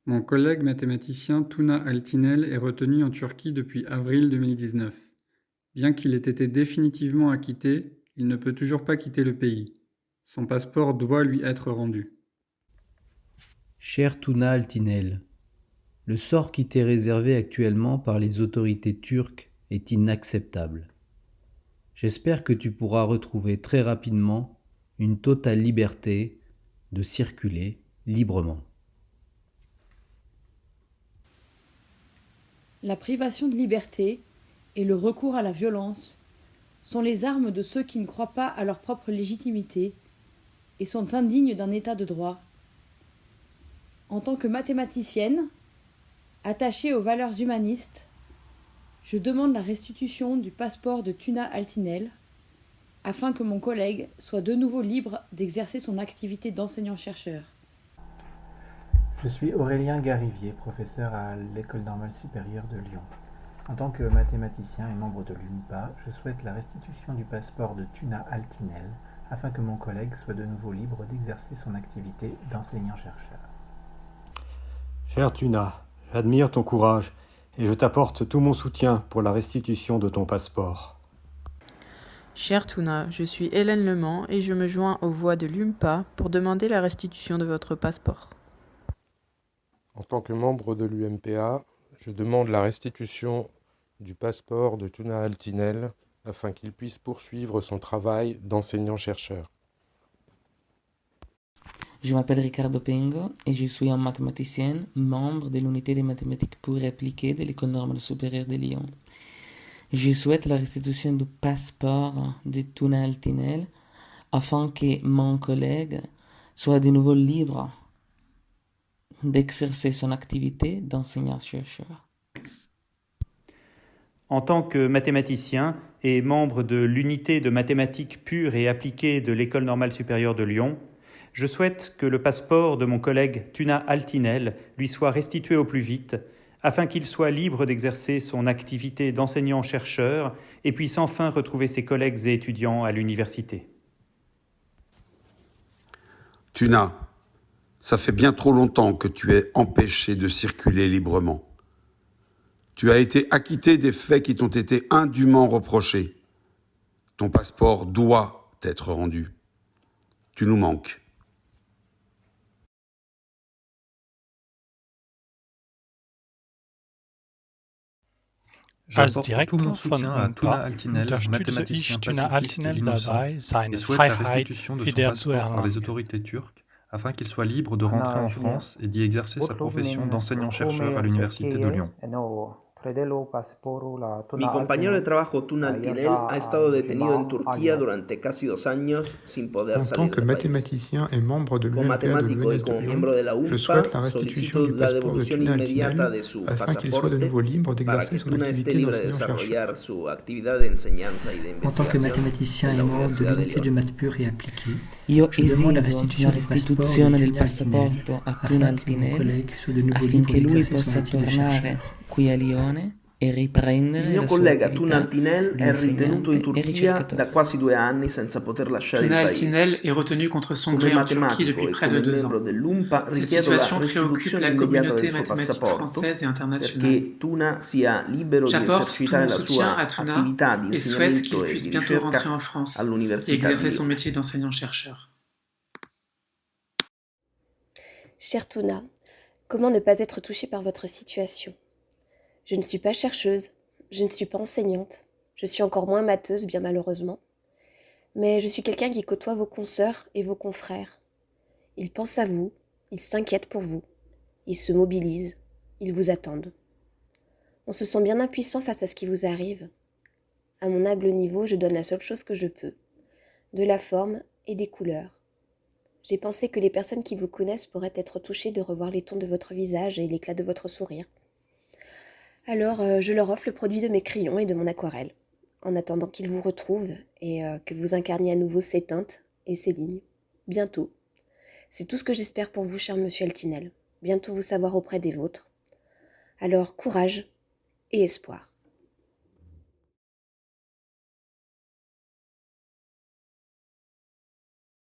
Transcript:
Mon collègue mathématicien Tuna Altinel est retenu en Turquie depuis avril 2019. Bien qu'il ait été définitivement acquitté, il ne peut toujours pas quitter le pays. Son passeport doit lui être rendu. Cher Tuna Altinel, le sort qui t'est réservé actuellement par les autorités turques est inacceptable. J'espère que tu pourras retrouver très rapidement une totale liberté de circuler librement. La privation de liberté et le recours à la violence sont les armes de ceux qui ne croient pas à leur propre légitimité et sont indignes d'un état de droit. En tant que mathématicienne, attachée aux valeurs humanistes, je demande la restitution du passeport de Tuna Altinel afin que mon collègue soit de nouveau libre d'exercer son activité d'enseignant-chercheur. Je suis Aurélien Garivier, professeur à l'École normale supérieure de Lyon. En tant que mathématicien et membre de l'UNPA, je souhaite la restitution du passeport de Tuna Altinel afin que mon collègue soit de nouveau libre d'exercer son activité d'enseignant-chercheur. Cher Tuna, j'admire ton courage et je t'apporte tout mon soutien pour la restitution de ton passeport. Cher Tuna, je suis Hélène Lemans et je me joins aux voix de l'UMPA pour demander la restitution de votre passeport. En tant que membre de l'UMPA, je demande la restitution du passeport de Tuna Altinel afin qu'il puisse poursuivre son travail d'enseignant-chercheur. Je m'appelle Ricardo Pengo et je suis un mathématicien, membre de l'unité de mathématiques pures et appliquées de l'École normale supérieure de Lyon. Je souhaite la restitution du passeport de Tuna Altinel afin que mon collègue soit de nouveau libre d'exercer son activité d'enseignant-chercheur. En tant que mathématicien et membre de l'unité de mathématiques pures et appliquées de l'École normale supérieure de Lyon, je souhaite que le passeport de mon collègue Tuna Altinel lui soit restitué au plus vite, afin qu'il soit libre d'exercer son activité d'enseignant-chercheur et puisse enfin retrouver ses collègues et étudiants à l'université. Tuna, ça fait bien trop longtemps que tu es empêché de circuler librement. Tu as été acquitté des faits qui t'ont été indûment reprochés. Ton passeport doit être rendu. Tu nous manques. J'apporte tout mon soutien à Tuna Altinel, mathématicien pacifiste et innocent, et souhaite la restitution de son passeport par les autorités turques, afin qu'il soit libre de rentrer en France et d'y exercer sa profession d'enseignant-chercheur à l'Université de Lyon. Mi compañero de trabajo Tuna Altinel ha estado detenido en Turquía durante casi 2 años sin poder En tant salir que del país. mathématicien et membre de Como l'UMPA de matemático y l'UNES de como Lyon, miembro de la je souhaite la UMPA, restitution solicito du la passeport de devolución Tuna inmediata Altinel de su afin qu'il soit de pasaporte nouveau libre para d'exercer que son Tuna esté activité libre de d'enseignant-chercheur. desarrollar su actividad de enseñanza y de En tant que investigación mathématicien en et la membre de Universidad de l'unité de Lyon. maths pures et appliquées, Io je demande la esigo restitution la du restituzione del passeport de Tuna Altinel passaporto a Tuna afin que mon Altinel collègue soit de nouveau libre affinché lui d'exercer son possa activité de tornare chercheur. qui a Lione e Il riprendere mio la sua collega Tuna attività Altinel di è ritenuto in insegnante e Turchia ricercatore. da quasi 2 anni senza poter lasciare il Tuna paese. Altinel est retenu contre son Come gré en Turquie matematico depuis e près de come 2 membro ans. dell'UMPA Cette richiedo la situation préoccupe restituzione la immediata communauté del suo mathématique passaporto française et internationale. perché Tuna sia libero di J'apporte tout esercitare mon la soutien sua à Tuna attività di et souhaite qu'il insegnamento e puisse di bientôt rentrer ricerca en France et all'Università di exercer son Lione. métier d'enseignant-chercheur. Cher Tuna, comment ne pas être touchée par votre situation ? Je ne suis pas chercheuse, je ne suis pas enseignante, je suis encore moins matheuse, bien malheureusement. Mais je suis quelqu'un qui côtoie vos consoeurs et vos confrères. Ils pensent à vous, ils s'inquiètent pour vous, ils se mobilisent, ils vous attendent. On se sent bien impuissant face à ce qui vous arrive. À mon humble niveau, je donne la seule chose que je peux, de la forme et des couleurs. J'ai pensé que les personnes qui vous connaissent pourraient être touchées de revoir les tons de votre visage et l'éclat de votre sourire. Alors, je leur offre le produit de mes crayons et de mon aquarelle, en attendant qu'ils vous retrouvent et que vous incarniez à nouveau ces teintes et ces lignes. Bientôt. C'est tout ce que j'espère pour vous, cher monsieur Altinel. Bientôt vous savoir auprès des vôtres. Alors, courage et espoir.